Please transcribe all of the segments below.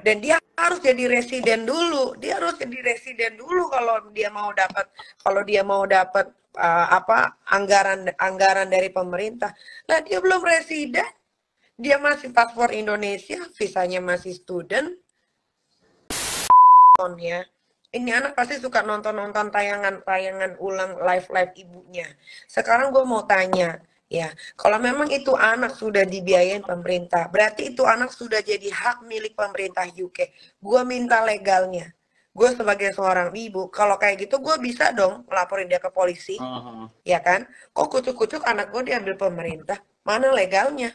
Dan dia harus jadi residen dulu. Dia harus jadi residen dulu kalau dia mau dapat anggaran dari pemerintah. Lah dia belum residen, dia masih paspor Indonesia, visanya masih student. Ya. Ini anak pasti suka nonton tayangan ulang live ibunya. Sekarang gue mau tanya, ya, kalau memang itu anak sudah dibiayain pemerintah, berarti itu anak sudah jadi hak milik pemerintah UK. Gue minta legalnya. Gue sebagai seorang ibu, kalau kayak gitu gue bisa dong laporin dia ke polisi, ya kan? Kok kucuk-kucuk anak gue diambil pemerintah? Mana legalnya?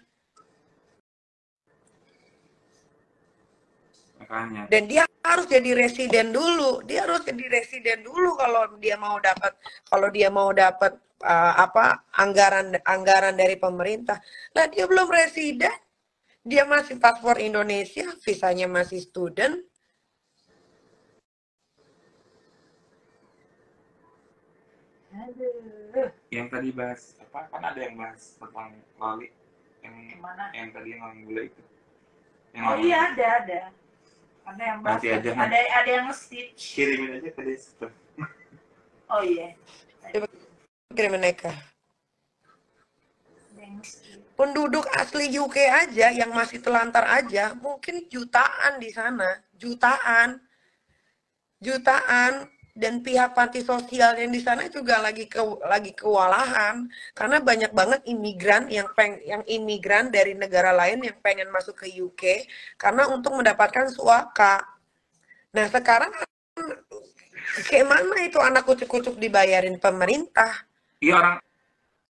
Makanya. Dan dia harus jadi residen dulu. Dia harus jadi residen dulu kalau dia mau dapat anggaran dari pemerintah. Lah dia belum residen. Dia masih paspor Indonesia, visanya masih student. Yang tadi bahas apa? Kan ada yang bahas tentang loli yang tadi yang ngomong gula itu. Oh iya ada. Ada yang bahas. Ada yang nge-stitch. Kirimin aja ke dia. Oh iya. Kirim mereka. Penduduk asli UK aja yang masih telantar aja mungkin jutaan di sana, jutaan. Dan pihak panti sosial yang di sana juga lagi kewalahan karena banyak banget imigran yang imigran dari negara lain yang pengen masuk ke UK karena untuk mendapatkan suaka. Nah sekarang kayak mana itu anak kucuk-kucuk dibayarin pemerintah? Iya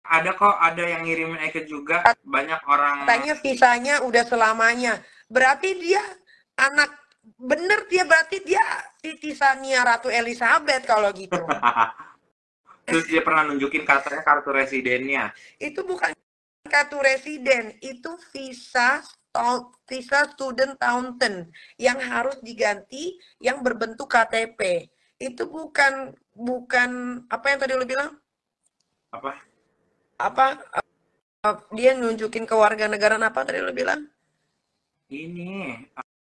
ada yang ngirimin Eke juga, banyak orang. Katanya visanya udah selamanya. Berarti dia berarti dia titisannya Ratu Elizabeth kalau gitu. Terus dia pernah nunjukin katanya kartu residennya. Itu bukan kartu residen, itu visa student Taunton yang harus diganti yang berbentuk KTP. Itu bukan apa yang tadi lo bilang? Dia nunjukin kewarganegaraan apa tadi lo bilang? Ini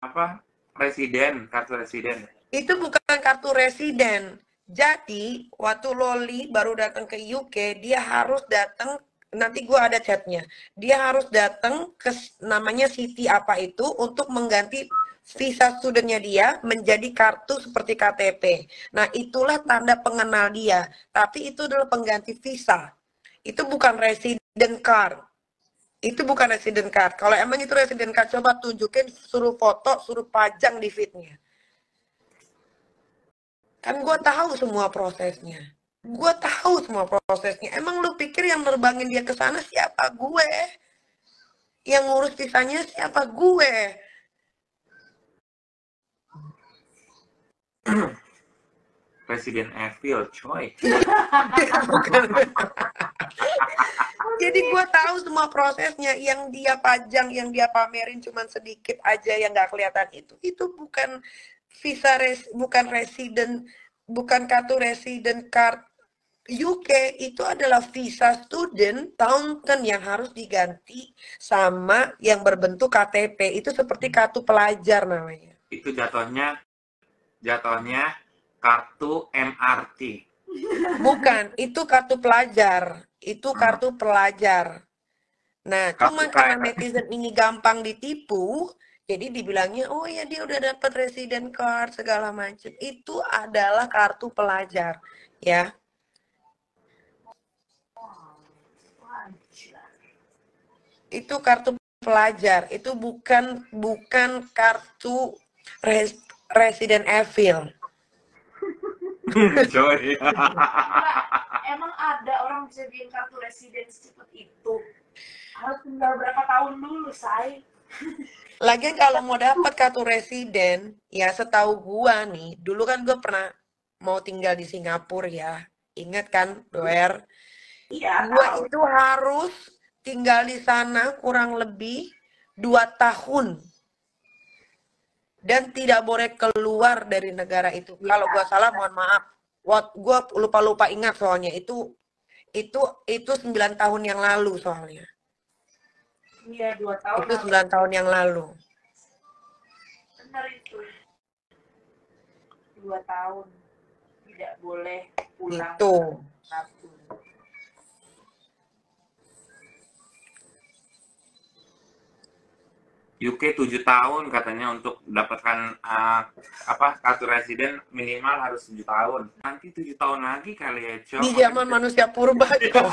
kartu residen. Itu bukan kartu residen. Jadi waktu Loli baru datang ke UK, dia harus datang, nanti gue ada chatnya, dia harus datang ke namanya City apa itu untuk mengganti visa studentnya dia menjadi kartu seperti KTP. Nah itulah tanda pengenal dia, tapi itu adalah pengganti visa. Itu bukan resident card. Itu bukan resident card. Kalau emang itu resident card, coba tunjukin, suruh foto, suruh pajang di feednya. Kan gue tahu semua prosesnya. Emang lu pikir yang nerbangin dia ke sana siapa? Gue. Yang ngurus visanya siapa? Gue. Presiden Evil, coy. Jadi gue tahu semua prosesnya. Yang dia pajang, yang dia pamerin cuman sedikit aja yang nggak kelihatan itu bukan visa bukan resident, bukan kartu resident card UK, itu adalah visa student Taunton yang harus diganti sama yang berbentuk KTP. Itu seperti kartu pelajar namanya. Itu jatuhnya kartu MRT. Bukan, itu kartu pelajar. Itu kartu pelajar. Nah, cuma karena netizen ini gampang ditipu, jadi dibilangnya, oh ya dia udah dapat resident card segala macam. Itu adalah kartu pelajar, ya. Itu kartu pelajar, itu bukan kartu Resident Evil. Emang ada orang bisa bikin kartu residen secepat itu? Harus tinggal berapa tahun dulu, say? Lagian kalau mau dapat kartu residen, ya setahu gua nih, dulu kan gua pernah mau tinggal di Singapura ya. Ingat kan, Doer? Iya. Gua itu harus tinggal di sana kurang lebih 2 tahun. Dan tidak boleh keluar dari negara itu. Kalau gua salah, mohon maaf. Gua lupa ingat soalnya. Itu 9 tahun yang lalu soalnya. Iya, 2 tahun. Itu 9 tahun yang lalu. benar itu. 2 tahun tidak boleh pulang Itu. kampung. UK 7 tahun katanya untuk dapatkan kartu residen minimal harus 7 tahun. Nanti 7 tahun lagi kali ya, Cok. Di zaman manusia purba dong.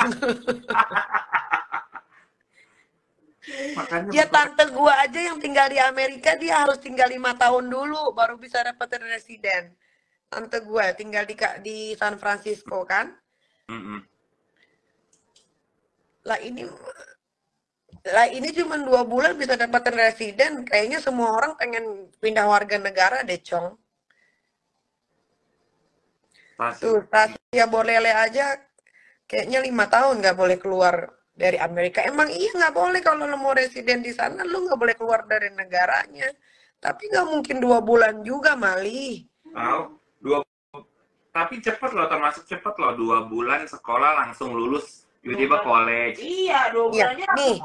Makanya Ya tante gua aja yang tinggal di Amerika, dia harus tinggal 5 tahun dulu baru bisa dapat residen. Tante gua tinggal di San Francisco kan. Lah ini cuma 2 bulan bisa dapat residen. Kayaknya semua orang pengen pindah warga negara deh, Cong. Tuh, Tasya Borlele aja kayaknya 5 tahun nggak boleh keluar dari Amerika. Emang iya nggak boleh kalau lo mau residen di sana, lo nggak boleh keluar dari negaranya. Tapi nggak mungkin 2 bulan juga, Mali. Tapi cepet loh, termasuk cepet loh. 2 bulan sekolah langsung lulus. Tiba-tiba college. Iya, 2 Ya, bulannya nih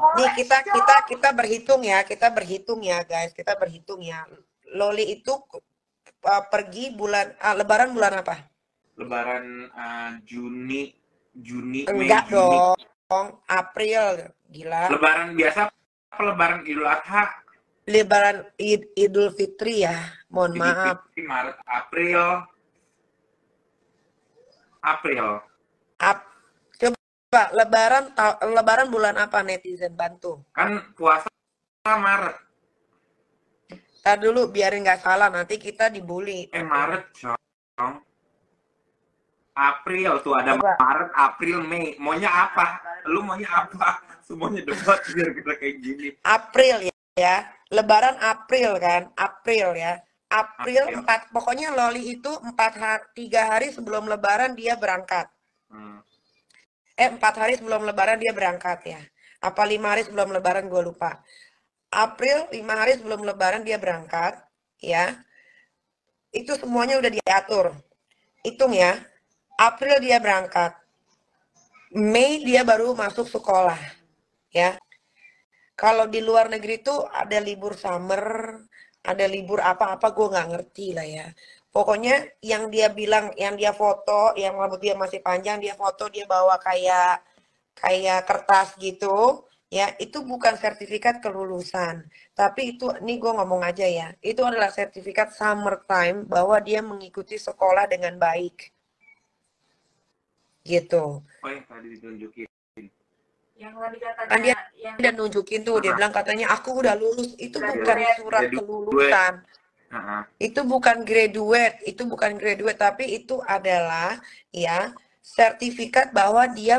kita berhitung ya, guys. Kita berhitung ya. Loli itu pergi bulan Lebaran bulan apa? Lebaran Juni, Enggak Mei, Juni. dong, April, gila. Lebaran biasa apa lebaran Idul Adha? Lebaran Idul Fitri ya, mohon maaf. Fitri, Maret, April. Coba Lebaran bulan apa, netizen bantu? Kan puasa Maret. Ntar dulu biarin nggak salah, nanti kita dibully. Maret, Cong. April tuh ada Coba. Maret, April, Mei. Maunya apa? Lu maunya apa? Semuanya debat biar kita kayak gini. April ya. Lebaran April kan? April ya. April 4, pokoknya Loli itu 3 hari sebelum Lebaran dia berangkat. 4 hari sebelum Lebaran dia berangkat ya. Apa 5 hari sebelum Lebaran, gue lupa. April 5 hari sebelum Lebaran dia berangkat ya. Itu semuanya udah diatur. Hitung ya. April dia berangkat. Mei dia baru masuk sekolah ya. Kalau di luar negeri tuh ada libur summer, ada libur apa-apa, gue nggak ngerti lah ya. Pokoknya yang dia bilang, yang dia foto, yang rambut dia masih panjang, dia foto, dia bawa kayak kertas gitu, ya itu bukan sertifikat kelulusan. Tapi itu, ini gue ngomong aja ya, itu adalah sertifikat summertime bahwa dia mengikuti sekolah dengan baik. Gitu. Oh yang tadi ditunjukin. Yang tadi katanya Kan dia udah nunjukin tuh, dia bilang katanya aku udah lulus. Itu bukan surat kelulusan. Itu bukan graduate, tapi itu adalah ya sertifikat bahwa dia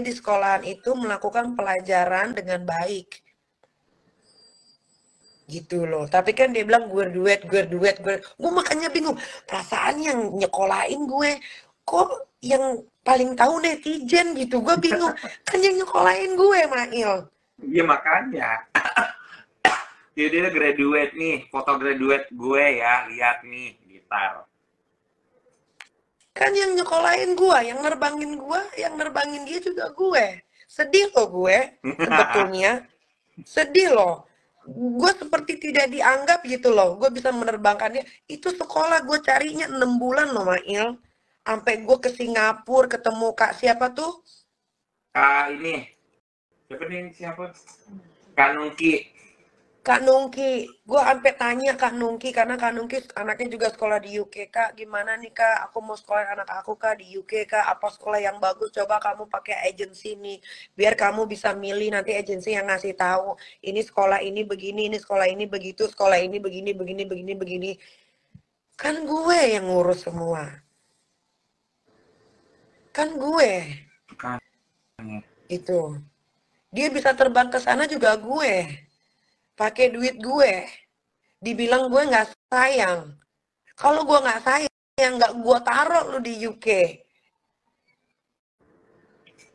di sekolahan itu melakukan pelajaran dengan baik. Gitu loh. Tapi kan dia bilang graduate. Gue makanya bingung. Perasaan yang nyekolahin gue kok yang paling tahu netizen gitu. Gue bingung. Kan yang nyekolahin gue, Mail. Iya makanya. Dia graduate nih, foto graduate gue ya, lihat nih, gitar. Kan yang nyekolahin gue, yang nerbangin dia juga gue. Sedih loh gue, sebetulnya. Sedih loh. Gue seperti tidak dianggap gitu loh. Gue bisa menerbangkannya. Itu sekolah gue carinya 6 bulan loh, Mail. Sampai gue ke Singapura ketemu Kak siapa tuh? Ini. Siapa? Kak Nungki. Gue sampai tanya Kak Nungki, karena Kak Nungki anaknya juga sekolah di UK. Kak, gimana nih Kak? Aku mau sekolah anak aku Kak di UK Kak. Apa sekolah yang bagus? Coba kamu pakai agensi nih, biar kamu bisa milih nanti agensi yang ngasih tahu. Ini sekolah ini begini, ini sekolah ini begitu, sekolah ini begini. Kan gue yang ngurus semua. Kan gue. Itu. Dia bisa terbang ke sana juga gue. Pakai duit gue. Dibilang gue nggak sayang. Kalau gue nggak sayang, nggak gue taruh lu di UK.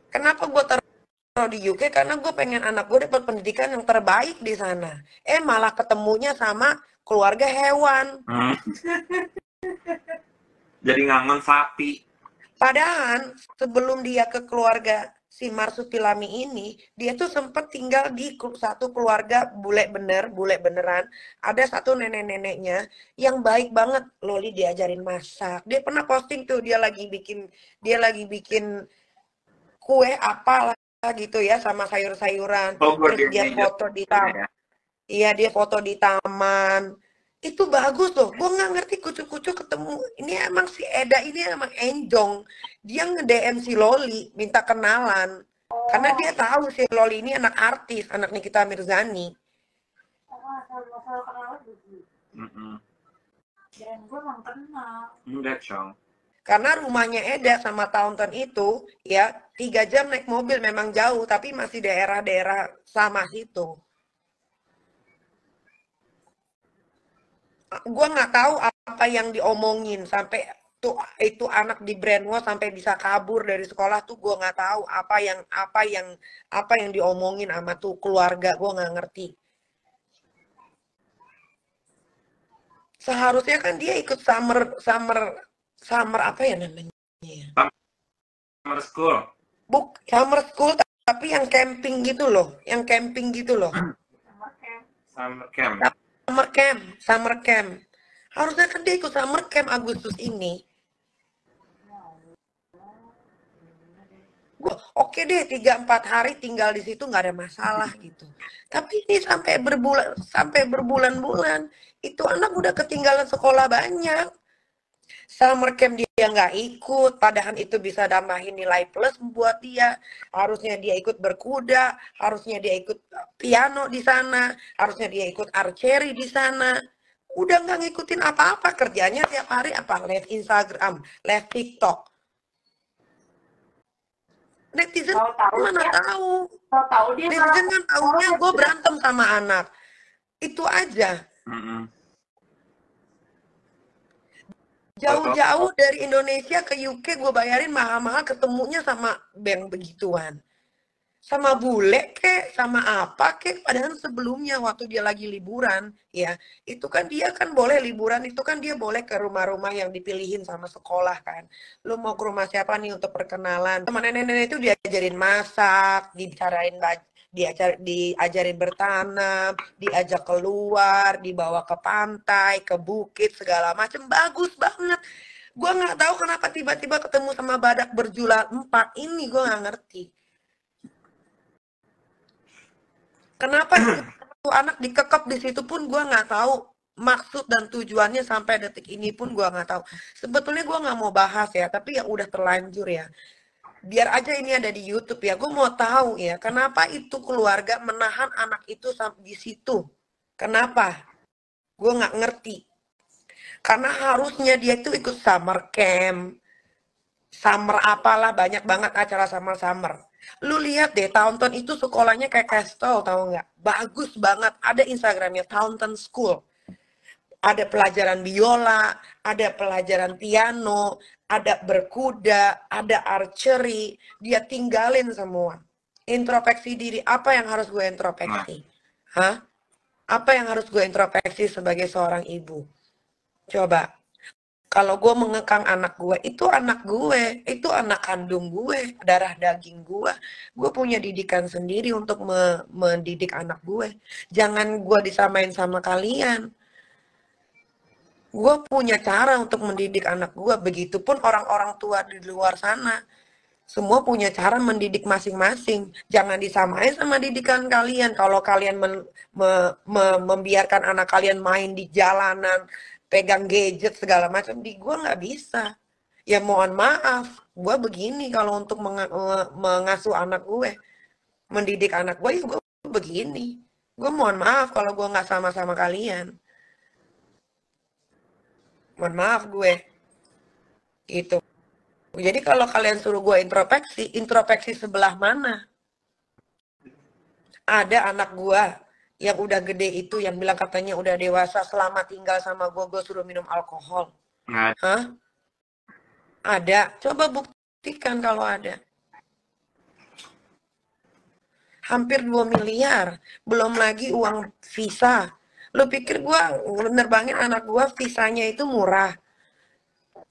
Kenapa gue taruh di UK? Karena gue pengen anak gue dapat pendidikan yang terbaik di sana. Malah ketemunya sama keluarga hewan. Jadi ngangon sapi. Padahal sebelum dia ke keluarga si Marsupilami ini, dia tuh sempet tinggal di satu keluarga bule beneran. Ada satu nenek-neneknya yang baik banget. Loli diajarin masak. Dia pernah posting tuh dia lagi bikin kue apalah gitu ya sama sayur-sayuran. Oh, Terus dia dia foto di taman. ya. Iya, dia foto di taman. Itu bagus loh. Gue nggak ngerti kucu-kucu ketemu. Ini emang si Eda ini emang enjong. Dia nge-DM si Loli minta kenalan. Karena dia tahu si Loli ini anak artis, anak Nikita Mirzani. Masalah kenalan begitu. Dan gue emang kenal. Enggak, Chong. Karena rumahnya Eda sama Taunton itu ya 3 jam naik mobil memang jauh, tapi masih daerah-daerah sama situ. Gue nggak tahu apa yang diomongin sampai itu anak di brainwash sampai bisa kabur dari sekolah tuh gue nggak tahu apa yang diomongin sama tuh keluarga, gue nggak ngerti. Seharusnya kan dia ikut summer apa ya namanya? Summer school. Summer school tapi yang camping gitu loh, Summer camp. Summer camp. Harusnya kan dia ikut summer camp Agustus ini. Oke deh 3-4 hari tinggal di situ nggak ada masalah gitu. Tapi ini sampai berbulan-bulan itu anak udah ketinggalan sekolah banyak. Summer camp dia nggak ikut, padahal itu bisa tambahin nilai plus buat dia. Harusnya dia ikut berkuda, harusnya dia ikut piano di sana, harusnya dia ikut archery di sana. Udah nggak ngikutin apa-apa, kerjanya tiap hari apa? Live Instagram, live TikTok. Netizen mana tahu? Netizen kan tahunya gue berantem sama anak. Itu aja. Jauh-jauh dari Indonesia ke UK gue bayarin mahal-mahal ketemunya sama bank begituan. Sama bule kek, sama apa kek, padahal sebelumnya waktu dia lagi liburan, ya, itu kan dia kan boleh liburan, itu kan dia boleh ke rumah-rumah yang dipilihin sama sekolah kan. Lu mau ke rumah siapa nih untuk perkenalan? Sama nenek-nenek itu diajarin masak, diajarin bertanam, diajak keluar, dibawa ke pantai, ke bukit, segala macam, bagus banget. Gue nggak tahu kenapa tiba-tiba ketemu sama badak berjula 4 ini, gue nggak ngerti. Kenapa itu anak dikekep di situ pun gue nggak tahu maksud dan tujuannya sampai detik ini pun gue nggak tahu. Sebetulnya gue nggak mau bahas ya, tapi ya udah terlanjur ya. Biar aja ini ada di YouTube ya. Gue mau tahu ya, kenapa itu keluarga menahan anak itu di situ? Kenapa? Gue nggak ngerti. Karena harusnya dia itu ikut summer camp, summer apalah, banyak banget acara summer. Lu lihat deh, Taunton itu sekolahnya kayak Castle, tahu nggak? Bagus banget. Ada Instagramnya Taunton School. Ada pelajaran biola, ada pelajaran piano, ada berkuda, ada archery. Dia tinggalin semua. Introspeksi diri. Apa yang harus gue introspeksi? Hah? Apa yang harus gue introspeksi sebagai seorang ibu? Coba. Kalau gue mengekang anak gue, itu anak kandung gue, darah daging gue. Gue punya didikan sendiri untuk mendidik anak gue. Jangan gue disamain sama kalian. Gue punya cara untuk mendidik anak gue. Begitupun orang-orang tua di luar sana. Semua punya cara mendidik masing-masing. Jangan disamain sama didikan kalian. Kalau kalian membiarkan anak kalian main di jalanan, pegang gadget segala macam, di gue nggak bisa. Ya mohon maaf, gue begini kalau untuk mengasuh anak gue, mendidik anak gue, ya gue begini. Gue mohon maaf kalau gue nggak sama-sama kalian. Mohon maaf gue. Gitu. Jadi kalau kalian suruh gue introspeksi sebelah mana? Ada anak gue yang udah gede itu yang bilang katanya udah dewasa, selama tinggal sama gue suruh minum alkohol. Hah? Ada. Coba buktikan kalau ada. Hampir 2 miliar. Belum lagi uang visa. Lu pikir gue nerbangin anak gue visanya itu murah?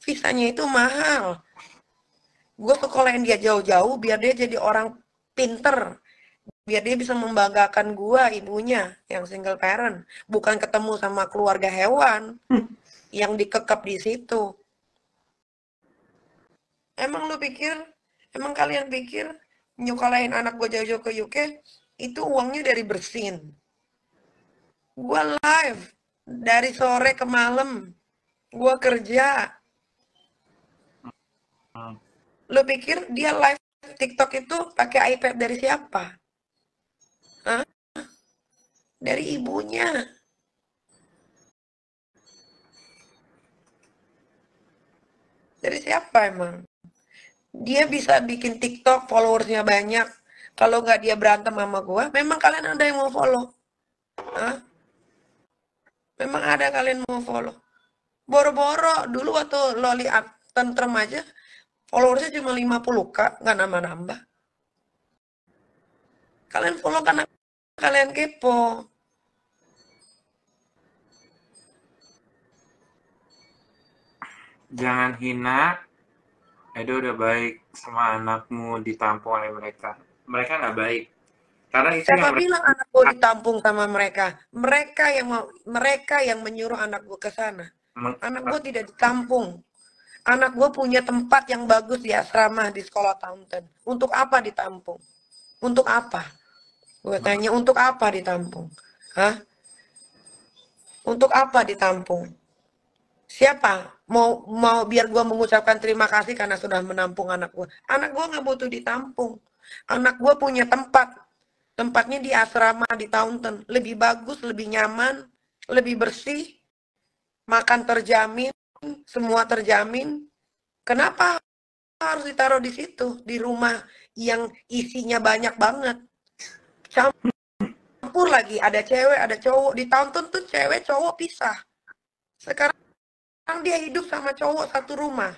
Visanya itu mahal. Gue sekolahin dia jauh-jauh biar dia jadi orang pinter, biar dia bisa membanggakan gua ibunya yang single parent, bukan ketemu sama keluarga hewan yang dikekep di situ. Emang kalian pikir nyukolain anak gue jauh-jauh ke UK itu uangnya dari bersin? Gua live dari sore ke malam, gua kerja. Hmm. Lu pikir dia live TikTok itu pakai iPad dari siapa? Hah? Dari ibunya. Dari siapa emang? Dia bisa bikin TikTok, followersnya banyak. Kalau nggak dia berantem sama gua, memang kalian ada yang mau follow? Hah? Memang ada kalian mau follow? Boro-boro dulu waktu Loli tentrem aja, followersnya cuma 50K, nggak nambah-nambah. Kalian follow karena kalian kepo. Jangan hina. Edo udah baik sama anakmu ditampung oleh mereka. Mereka nggak baik. Karena itu Siapa yang mereka bilang anak gue ditampung sama mereka? Mereka yang menyuruh anak gue ke sana. Anak gue tidak ditampung. Anak gue punya tempat yang bagus di asrama di sekolah Taunton. Untuk apa ditampung? Untuk apa? Gue tanya, untuk apa ditampung? Hah? Untuk apa ditampung? Siapa mau biar gue mengucapkan terima kasih karena sudah menampung anak gue? Anak gue nggak butuh ditampung. Anak gue punya tempat. Tempatnya di asrama di Taunton. Lebih bagus, lebih nyaman, lebih bersih, makan terjamin, semua terjamin. Kenapa harus ditaruh di situ, di rumah yang isinya banyak banget? Campur lagi, ada cewek, ada cowok. Di Taunton tuh cewek, cowok pisah. Sekarang dia hidup sama cowok satu rumah.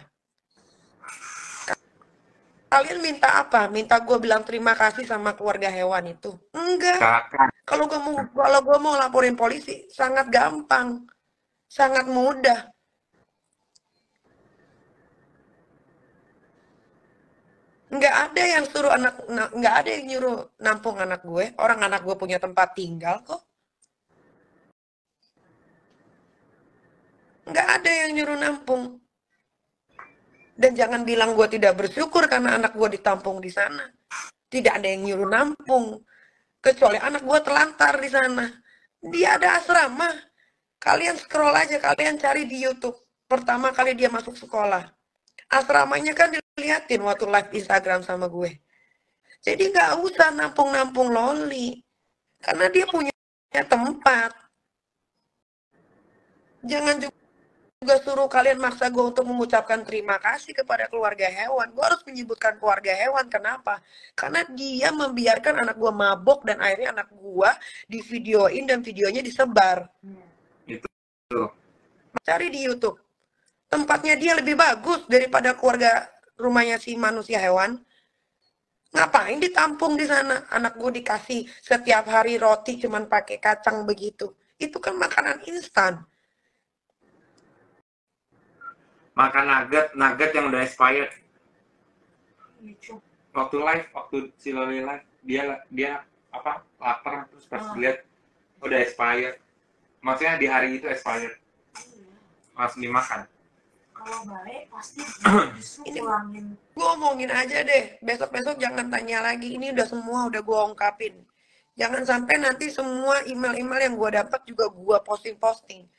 Kalian minta apa? Minta gue bilang terima kasih sama keluarga hewan itu? Enggak. kakak. Kalau gue mau laporin polisi, sangat gampang, sangat mudah. Nggak ada yang nyuruh nampung anak gue. Orang anak gue punya tempat tinggal kok. Nggak ada yang nyuruh nampung. Dan jangan bilang gue tidak bersyukur karena anak gue ditampung di sana. Tidak ada yang nyuruh nampung. Kecuali anak gue terlantar di sana. Dia ada asrama. Kalian scroll aja, kalian cari di YouTube. Pertama kali dia masuk sekolah. Asramanya kan diliatin waktu live Instagram sama gue. Jadi nggak usah nampung-nampung Loli. Karena dia punya tempat. Jangan juga suruh kalian maksa gue untuk mengucapkan terima kasih kepada keluarga hewan. Gue harus menyebutkan keluarga hewan. Kenapa? Karena dia membiarkan anak gue mabok dan akhirnya anak gue divideoin dan videonya disebar. Itu. Cari di YouTube. Tempatnya dia lebih bagus daripada keluarga rumahnya si manusia hewan. Ngapain ditampung di sana? Anak gue dikasih setiap hari roti cuman pakai kacang begitu. Itu kan makanan instan. Makan nugget yang udah expired. Waktu si Loli live, dia apa lapar terus pas lihat udah expired. Maksudnya di hari itu expired. Langsung dimakan. Kalau baik pasti Ini ngulangin. gue omongin aja deh. Besok-besok jangan tanya lagi. Ini udah semua udah gue ungkapin. Jangan sampai nanti semua email-email yang gue dapat juga gue posting-posting.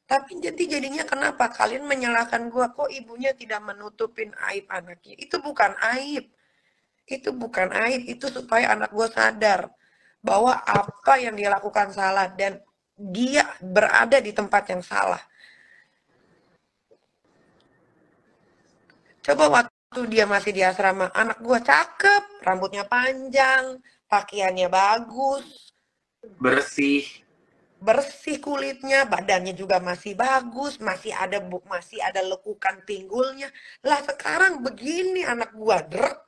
Tapi jadinya kenapa kalian menyalahkan gue? Kok ibunya tidak menutupin aib anaknya? Itu bukan aib. Itu bukan aib. Itu supaya anak gue sadar bahwa apa yang dia lakukan salah dan dia berada di tempat yang salah. Coba waktu dia masih di asrama, anak gue cakep, rambutnya panjang, pakaiannya bagus, Bersih. kulitnya, badannya juga masih bagus, masih ada lekukan pinggulnya. Lah sekarang begini anak gue, drek.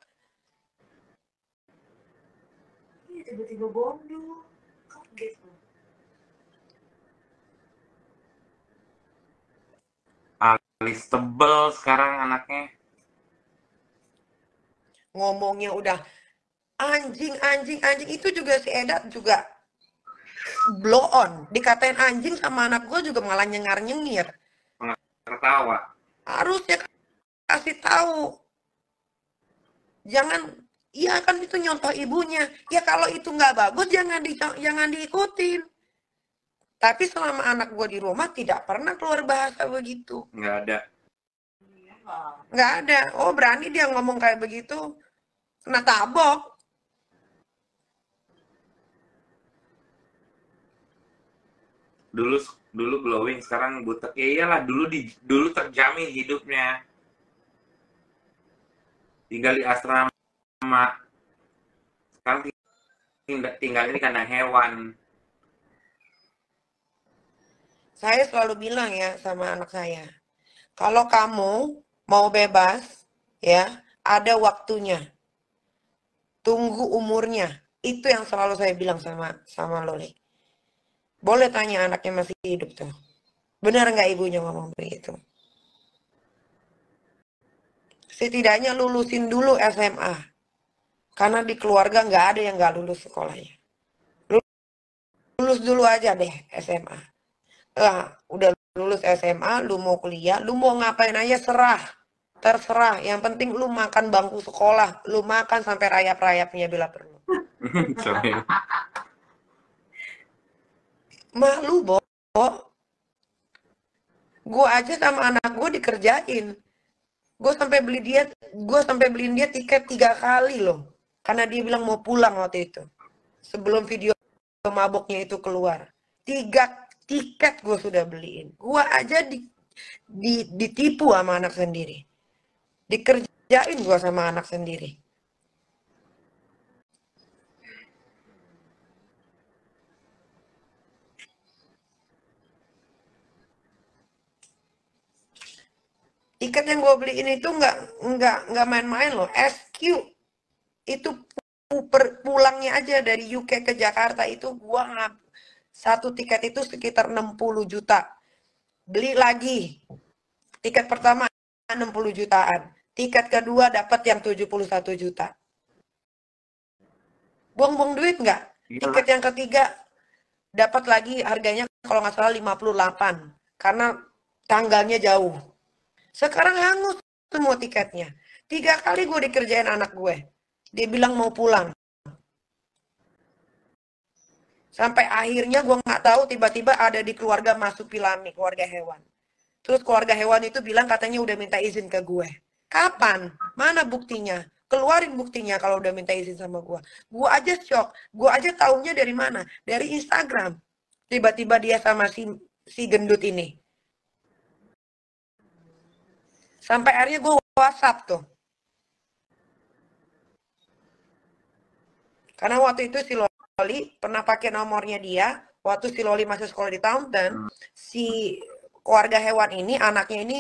Iya, tiba-tiba bondol. Kaget loh. Alis tebel sekarang anaknya. ngomongnya udah anjing, anjing, anjing. Itu juga si Eda juga blow on. Dikatain anjing sama anak gue juga malah nyengar-nyengir. Tertawa. Harusnya kasih tahu. Jangan, iya kan itu nyontoh ibunya. Ya kalau itu nggak bagus jangan diikutin. Tapi selama anak gue di rumah tidak pernah keluar bahasa begitu. Nggak ada. Nggak ada. Oh berani dia ngomong kayak begitu. Kena tabok. Dulu glowing, sekarang butek. Ya iyalah, dulu terjamin hidupnya. Tinggal di asrama. Sekarang tinggal ini kandang hewan. Saya selalu bilang ya sama anak saya, kalau kamu mau bebas, ya ada waktunya. Tunggu umurnya. Itu yang selalu saya bilang sama Loli. Boleh tanya anaknya masih hidup tuh. Benar nggak ibunya ngomong begitu? Setidaknya lulusin dulu SMA. Karena di keluarga nggak ada yang nggak lulus sekolahnya. Lulus dulu aja deh SMA. Udah lulus SMA, lu mau kuliah, lu mau ngapain aja serah. Terserah. Yang penting lu makan bangku sekolah. Lu makan sampai rayap-rayapnya bila perlu. Sorry. Malu, Bo. Gue aja sama anak gue dikerjain. Gue sampai beliin dia tiket 3 kali loh. Karena dia bilang mau pulang waktu itu. Sebelum video maboknya itu keluar. 3 tiket gue sudah beliin. Gue aja ditipu sama anak sendiri. Dikerjain gue sama anak sendiri. Tiket yang gue beliin itu nggak main-main loh. SQ itu pulangnya aja dari UK ke Jakarta itu gue satu tiket itu sekitar 60 juta. Beli lagi. Tiket pertama 60 jutaan. Tiket kedua dapat yang 71 juta. Buang-buang duit nggak? Tiket yang ketiga dapat lagi harganya kalau nggak salah 58. Karena tanggalnya jauh. Sekarang hangus semua tiketnya. 3 kali gue dikerjain anak gue. Dia bilang mau pulang. Sampai akhirnya gue nggak tahu tiba-tiba ada di keluarga Masupilami, keluarga hewan. Terus keluarga hewan itu bilang katanya udah minta izin ke gue. Kapan? Mana buktinya? Keluarin buktinya kalau udah minta izin sama gue. Gue aja shock. Gue aja taunya dari mana? Dari Instagram. Tiba-tiba dia sama si gendut ini. Sampai akhirnya gue WhatsApp tuh. Karena waktu itu si Loli pernah pakai nomornya dia. Waktu si Loli masih sekolah di Taunton, si keluarga hewan ini, anaknya ini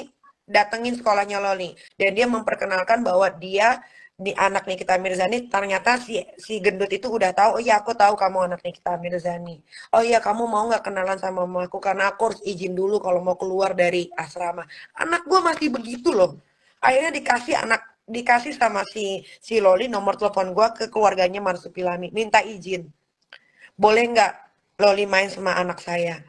datengin sekolahnya Loli. Dan dia memperkenalkan bahwa dia, anak Nikita Mirzani, ternyata si gendut itu udah tahu, oh iya aku tahu kamu anak Nikita Mirzani. Oh iya kamu mau nggak kenalan sama mamaku karena aku harus izin dulu kalau mau keluar dari asrama. Anak gue masih begitu loh. Akhirnya dikasih sama si Loli nomor telepon gue ke keluarganya Marsupilami. Minta izin. Boleh nggak Loli main sama anak saya?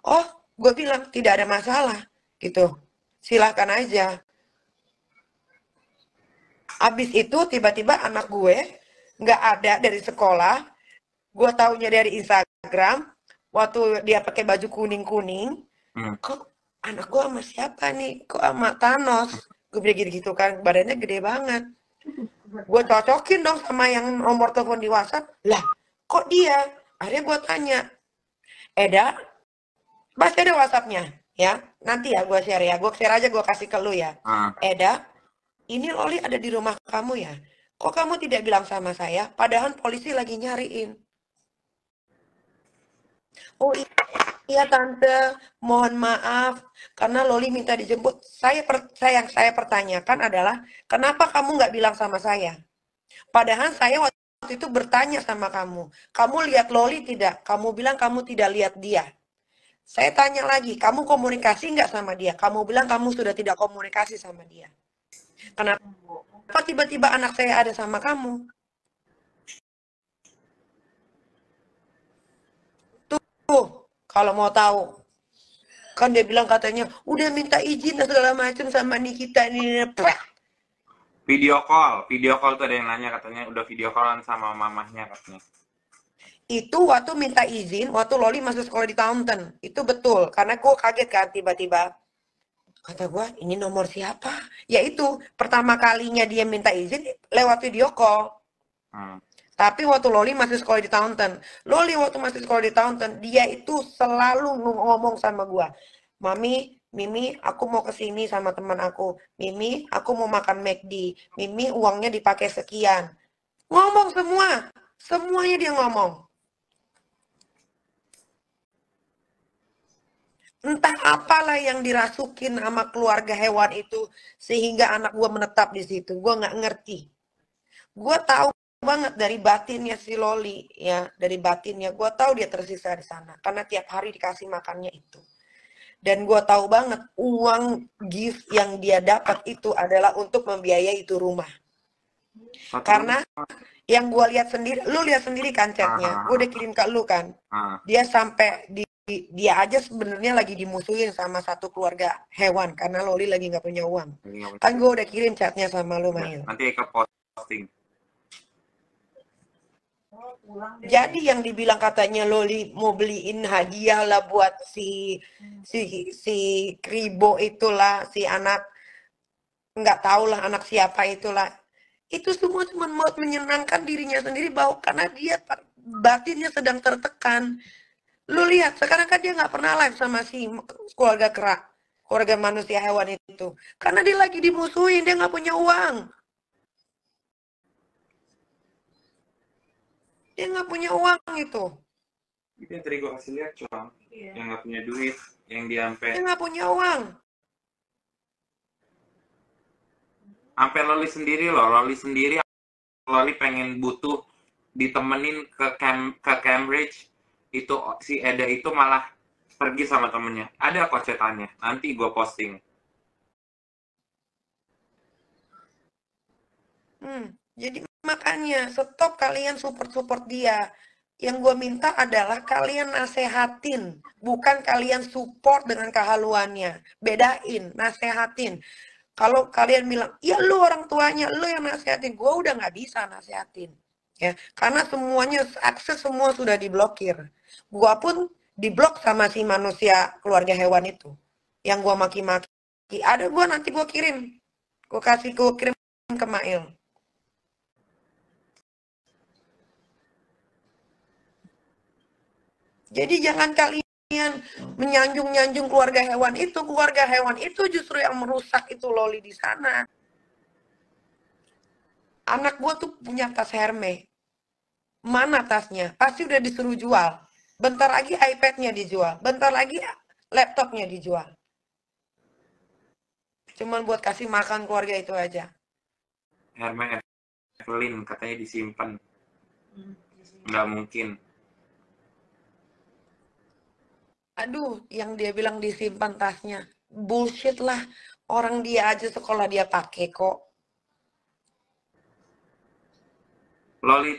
Oh, gue bilang tidak ada masalah. Gitu. Silahkan aja. Abis itu tiba-tiba anak gue nggak ada dari sekolah. Gue taunya dari Instagram. Waktu dia pakai baju kuning-kuning. Kok anak gue sama siapa nih? Kok sama Thanos? Gue bilang gitu kan. Badannya gede banget. Gue cocokin dong sama yang nomor telepon di WhatsApp. Lah, kok dia? Akhirnya gue tanya. Eda, pasti ada WhatsAppnya. Ya, nanti ya gue share ya. Gue share aja gue kasih ke lu ya. Eda, ini Loli ada di rumah kamu ya? Kok kamu tidak bilang sama saya? Padahal polisi lagi nyariin. Oh iya tante, mohon maaf. Karena Loli minta dijemput. Yang saya pertanyakan adalah, kenapa kamu nggak bilang sama saya? Padahal saya waktu itu bertanya sama kamu. Kamu lihat Loli tidak? Kamu bilang kamu tidak lihat dia. Saya tanya lagi, kamu komunikasi nggak sama dia? Kamu bilang kamu sudah tidak komunikasi sama dia. Kenapa tiba-tiba anak saya ada sama kamu? Tuh, kalau mau tahu. Kan dia bilang katanya, udah minta izin dan segala macam sama Nikita ini. Video call tuh ada yang nanya katanya udah video callan sama mamahnya katanya. Itu waktu minta izin, waktu Loli masuk sekolah di Taunton. Itu betul, karena gue kaget kan tiba-tiba. Kata gue, ini nomor siapa? Ya itu, pertama kalinya dia minta izin lewat video call. Tapi waktu Loli masih sekolah di Taunton, Loli waktu masih sekolah di Taunton, dia itu selalu ngomong sama gue, Mami, Mimi, aku mau kesini sama teman aku. Mimi, aku mau makan McD. Mimi, uangnya dipakai sekian. Ngomong semua, semuanya dia ngomong. Entah apalah yang dirasukin sama keluarga hewan itu sehingga anak gue menetap di situ. Gue nggak ngerti. Gue tahu banget dari batinnya si Loli ya, dari batinnya gue tahu dia tersisa di sana karena tiap hari dikasih makannya itu. Dan gue tahu banget uang gift yang dia dapat itu adalah untuk membiayai itu rumah. Karena yang gue lihat sendiri, lu lihat sendiri kan chatnya, gue udah kirim ke lu kan. Dia sampai dia aja sebenarnya lagi dimusuhin sama satu keluarga hewan karena Loli lagi nggak punya uang. Kan gue udah kirim chatnya sama lu, Mail. Nanti Eka posting. Jadi yang dibilang katanya Loli mau beliin hadiah lah buat si Kribo itulah, si anak nggak tahu lah anak siapa itulah. Itu semua cuma buat menyenangkan dirinya sendiri bahwa karena dia batinnya sedang tertekan. Lu lihat, sekarang kan dia nggak pernah live sama si keluarga kera, keluarga manusia hewan itu. Karena dia lagi dimusuhin, dia nggak punya uang. Dia nggak punya uang itu. Itu yang tadi gue kasih lihat, Cong. Yang nggak punya duit, yang dia nggak punya uang. Sampai Loli sendiri loh, Loli pengen butuh ditemenin ke Cambridge. Itu si Eda itu malah pergi sama temennya. Ada kok cetannya, nanti gue posting. Jadi makanya stop kalian support dia. Yang gue minta adalah kalian nasehatin, bukan kalian support dengan kehaluannya. Bedain, nasehatin. Kalau kalian bilang, ya lu orang tuanya, lu yang nasehatin, gue udah nggak bisa nasehatin. Ya, karena semuanya akses semua sudah diblokir. Gua pun diblok sama si manusia keluarga hewan itu. Yang gua maki-maki. Ada gua nanti gua kirim. Gua kirim ke Mail. Jadi jangan kalian menyanjung-nyanjung keluarga hewan itu. Keluarga hewan itu justru yang merusak itu Loli di sana. Anak gua tuh punya tas Hermes. Mana tasnya? Pasti udah disuruh jual. Bentar lagi iPad-nya dijual. Bentar lagi laptopnya dijual. Cuman buat kasih makan keluarga itu aja. Hermes Evelyn katanya disimpan. Nggak mungkin. Aduh, yang dia bilang disimpan tasnya. Bullshit lah. Orang dia aja sekolah dia pakai kok. Loli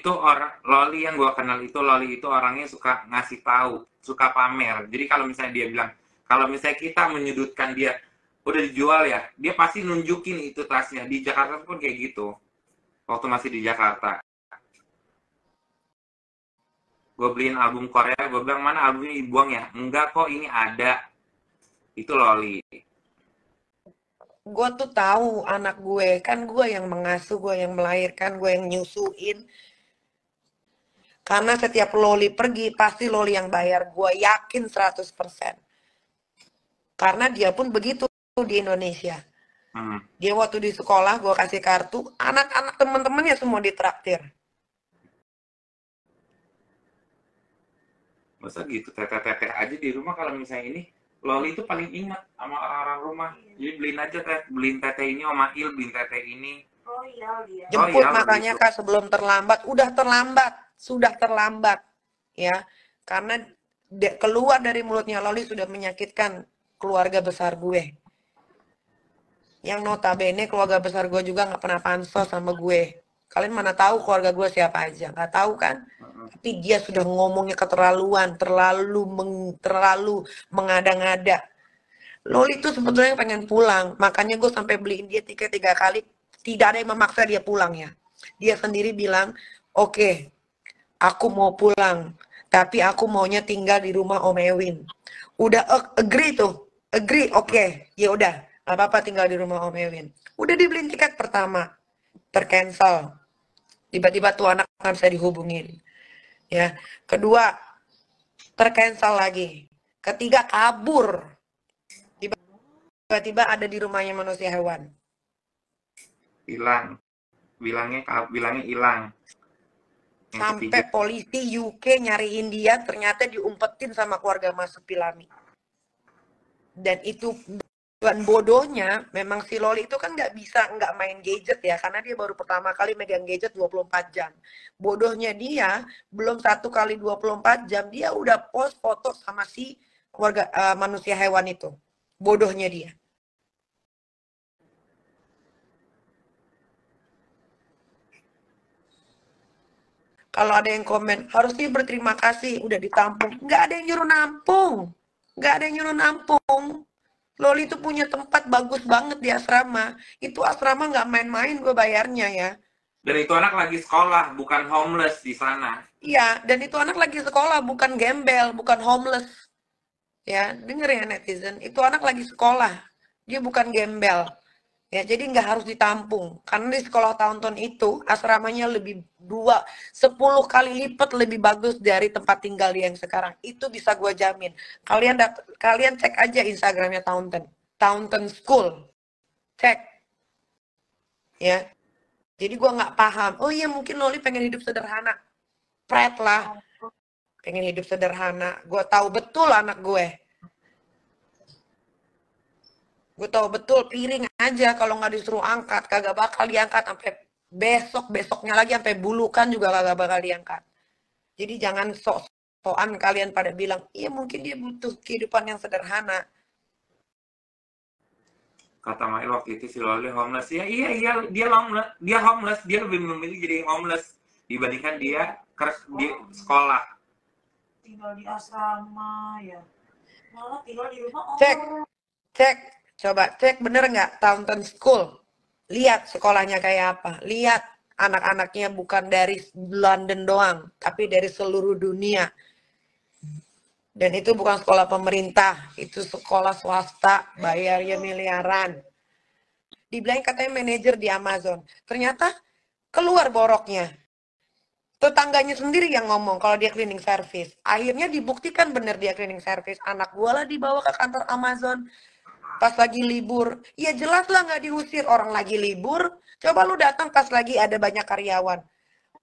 yang gue kenal itu, Loli itu orangnya suka ngasih tahu, suka pamer. Jadi kalau misalnya dia bilang, kalau misalnya kita menyudutkan dia, udah dijual ya, dia pasti nunjukin itu tasnya. Di Jakarta pun kayak gitu. Waktu masih di Jakarta. Gue beliin album Korea, gue bilang, mana albumnya dibuang ya? Enggak kok, ini ada. Itu Loli. Gue tuh tahu anak gue, kan gue yang mengasuh, gue yang melahirkan, gue yang nyusuin. Karena setiap Loli pergi, pasti Loli yang bayar. Gue yakin 100%. Karena dia pun begitu di Indonesia. Dia waktu di sekolah, gue kasih kartu, anak-anak teman-temannya semua ditraktir. Masa gitu, teteh-teteh aja di rumah kalau misalnya ini, Loli itu paling ingat sama orang-orang rumah. Jadi beliin teteh ini, Om Ahil, beliin teteh ini. Oh iya, dia. Jemput makanya gitu. Kak sebelum terlambat, sudah terlambat ya. Karena keluar dari mulutnya Loli sudah menyakitkan keluarga besar gue. yang notabene keluarga besar gue juga nggak pernah pansos sama gue. Kalian mana tahu keluarga gue siapa aja? Nggak tahu kan? Tapi dia sudah ngomongnya keterlaluan, terlalu mengada-ngada. Loli tuh sebetulnya pengen pulang, makanya gue sampai beliin dia tiket 3 kali. Tidak ada yang memaksa dia pulang ya. Dia sendiri bilang, oke, aku mau pulang, tapi aku maunya tinggal di rumah Om Ewin. Udah agree tuh, agree, oke, ya udah, nggak apa-apa tinggal di rumah Om Ewin. Udah dibeliin tiket pertama, tercancel. Tiba-tiba tuh anak nggak bisa dihubungin. Ya, kedua tercancel lagi. Ketiga kabur. Tiba-tiba ada di rumahnya manusia hewan. Hilang. Bilangnya hilang. Yang Sampai ketiga, polisi UK nyariin dia, ternyata diumpetin sama keluarga Mas Pilami. Dan itu, dan bodohnya, memang si Loli itu kan nggak main gadget ya, karena dia baru pertama kali megang gadget 24 jam. Bodohnya dia, belum 1 kali 24 jam, dia udah post foto sama si keluarga manusia hewan itu. Bodohnya dia. Kalau ada yang komen, harusnya berterima kasih, udah ditampung. Nggak ada yang nyuruh nampung. Nggak ada yang nyuruh nampung. Loli itu punya tempat bagus banget di asrama. Itu asrama nggak main-main gue bayarnya ya. dan itu anak lagi sekolah, bukan homeless di sana. Iya, dan itu anak lagi sekolah, bukan gembel, bukan homeless. Ya, denger ya netizen, itu anak lagi sekolah. Dia bukan gembel. Ya, jadi nggak harus ditampung. Karena di sekolah Taunton itu asramanya lebih 10 kali lipat lebih bagus dari tempat tinggal dia yang sekarang. Itu bisa gue jamin. Kalian cek aja Instagramnya Taunton. Taunton School. Cek. Ya. Jadi gue nggak paham. Oh iya mungkin Loli pengen hidup sederhana. Pret lah. Pengen hidup sederhana. Gue tahu betul anak gue. Gue tahu betul piring aja kalau nggak disuruh angkat kagak bakal diangkat sampai besoknya lagi sampai bulukan juga kagak bakal diangkat. Jadi jangan sok-sokan kalian pada bilang, iya mungkin dia butuh kehidupan yang sederhana. Kata Mail waktu itu si Loli homeless. Ya iya dia homeless, dia lebih memilih jadi homeless dibandingkan dia di sekolah. Tinggal di asrama ya. Malah tinggal di rumah Cek, coba cek bener nggak Taunton School. Lihat sekolahnya kayak apa. Lihat anak-anaknya bukan dari London doang, tapi dari seluruh dunia. Dan itu bukan sekolah pemerintah, itu sekolah swasta, bayarnya miliaran. Dibilang katanya manajer di Amazon. Ternyata keluar boroknya. Tetangganya sendiri yang ngomong kalau dia cleaning service. Akhirnya dibuktikan bener dia cleaning service. Anak gua lah dibawa ke kantor Amazon pas lagi libur. Ya jelas lah nggak diusir, orang lagi libur. Coba lu datang pas lagi ada banyak karyawan.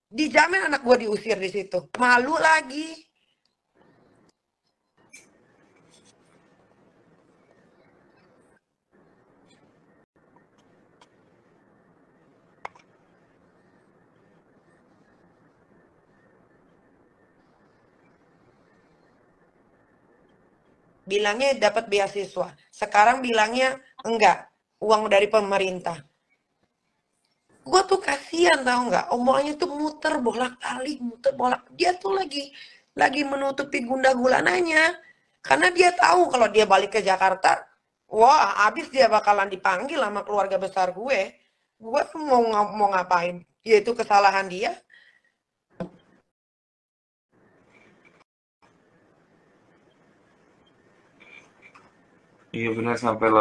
Dijamin anak gua diusir di situ. Malu lagi. Bilangnya dapat beasiswa. Sekarang bilangnya enggak, uang dari pemerintah. Gue tuh kasihan tau nggak, omongannya tuh muter bolak-balik. Dia tuh lagi menutupi gundah gulananya. Karena dia tahu kalau dia balik ke Jakarta, wah abis dia bakalan dipanggil sama keluarga besar gue. Gue tuh mau ngapain? Ya itu kesalahan dia. Iya benar sampai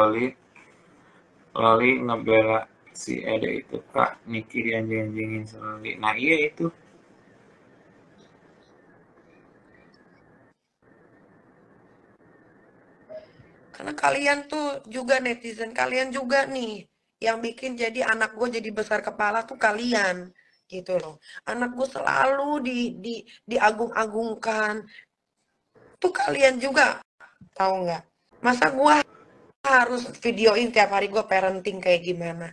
Loli ngebela si Ede itu Kak Niki dianjing-anjingin sama Loli. Nah iya itu. Karena kalian tuh juga netizen, kalian juga nih yang bikin jadi anak gue jadi besar kepala tuh kalian gitu loh. Anak gue selalu diagung-agungkan. Tuh kalian juga tahu nggak? Masa gue harus videoin tiap hari gue parenting kayak gimana?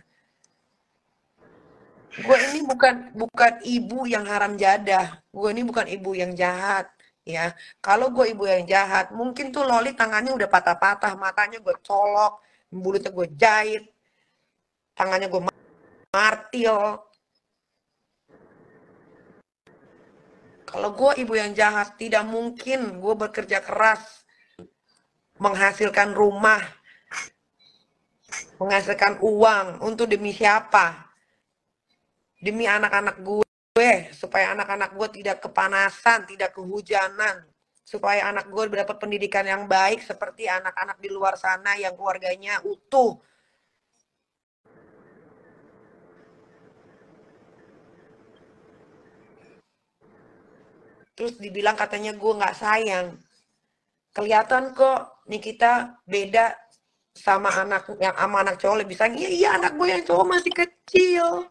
Gue ini bukan ibu yang haram jadah. Gue ini bukan ibu yang jahat. Ya, kalau gue ibu yang jahat, mungkin tuh Loli tangannya udah patah-patah, matanya gue colok, mulutnya gue jahit. tangannya gue martil. Kalau gue ibu yang jahat, tidak mungkin gue bekerja keras, menghasilkan rumah, menghasilkan uang untuk demi siapa? Demi anak-anak gue, supaya anak-anak gue tidak kepanasan, tidak kehujanan, supaya anak gue mendapat pendidikan yang baik seperti anak-anak di luar sana yang keluarganya utuh. Terus dibilang katanya gue nggak sayang. Kelihatan kok Nikita beda sama anak cowok lebih sayang. Iya anak gue yang cowok masih kecil.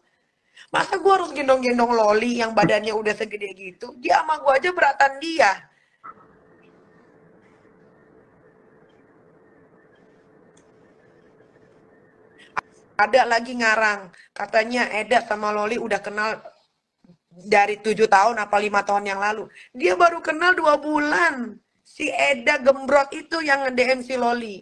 Masa gue harus gendong-gendong Loli yang badannya udah segede gitu? Dia sama gue aja beratan dia. Ada lagi ngarang, katanya Eda sama Loli udah kenal dari 7 tahun apa 5 tahun yang lalu. Dia baru kenal 2 bulan. Si Eda gembrot itu yang nge-DM si Loli.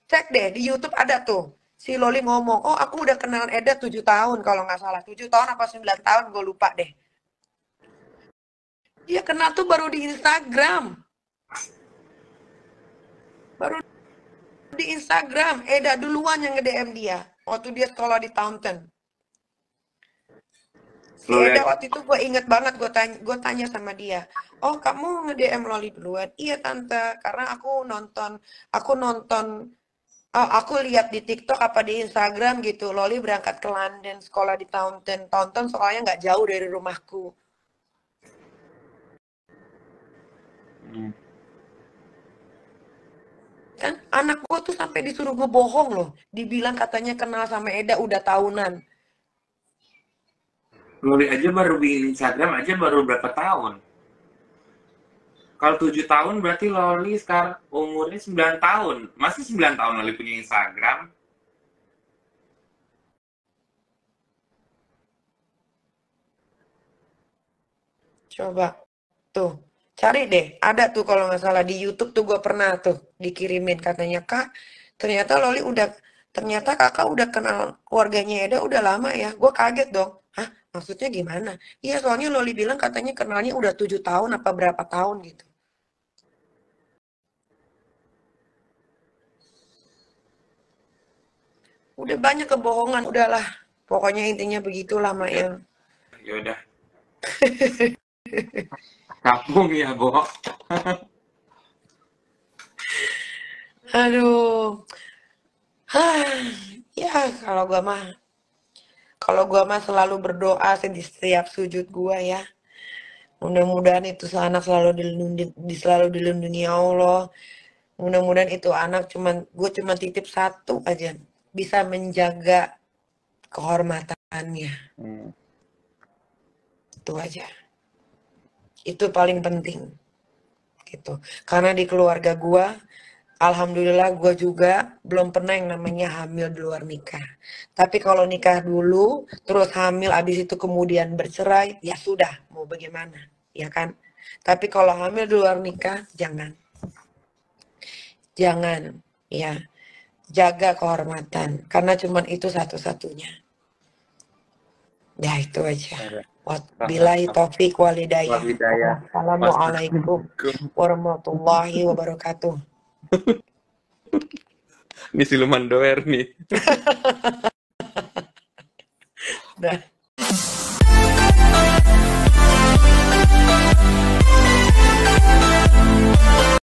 Cek deh, di YouTube ada tuh. Si Loli ngomong, oh aku udah kenal Eda 7 tahun kalau nggak salah. 7 tahun apa 9 tahun, gue lupa deh. Dia kenal tuh baru di Instagram. Baru di Instagram. Eda duluan yang nge-DM dia. Waktu dia sekolah di Taunton. Si Eda waktu itu gue inget banget, gue tanya sama dia, oh kamu nge-DM Loli duluan? Iya tante, karena aku nonton, oh, aku lihat di TikTok apa di Instagram gitu, Loli berangkat ke London, sekolah di Taunton soalnya nggak jauh dari rumahku. Kan anak gue tuh sampai disuruh gue bohong loh, dibilang katanya kenal sama Eda udah tahunan. Loli aja baru bikin Instagram aja baru berapa tahun? Kalau 7 tahun berarti Loli sekarang umurnya 9 tahun. Masih 9 tahun Loli punya Instagram? Coba tuh cari deh, ada tuh kalau nggak salah di YouTube tuh gue pernah tuh dikirimin katanya Kak, ternyata ternyata kakak udah kenal keluarganya Eda udah lama ya. Gue kaget dong. Hah, maksudnya gimana? Iya soalnya Loli bilang katanya kenalnya udah 7 tahun apa berapa tahun gitu. Udah banyak kebohongan, udahlah. Pokoknya intinya begitulah Mak yang. Ya udah. Kapung ya, Bo. Aduh. Ya kalau gua mah selalu berdoa sih di setiap sujud gua ya. Mudah-mudahan itu anak selalu dilindungi Allah. Mudah-mudahan itu anak gue cuma titip satu aja, bisa menjaga kehormatannya. Itu aja. Itu paling penting. Gitu. Karena di keluarga gua alhamdulillah gue juga belum pernah yang namanya hamil di luar nikah. Tapi kalau nikah dulu, terus hamil, abis itu kemudian bercerai, ya sudah, mau bagaimana, ya kan? Tapi kalau hamil di luar nikah, jangan. Jangan, ya. Jaga kehormatan, karena cuman itu satu-satunya. Ya itu aja. Wabillahi taufiq walhidayah. Assalamualaikum warahmatullahi wabarakatuh. Ini siluman doer nih. Dah.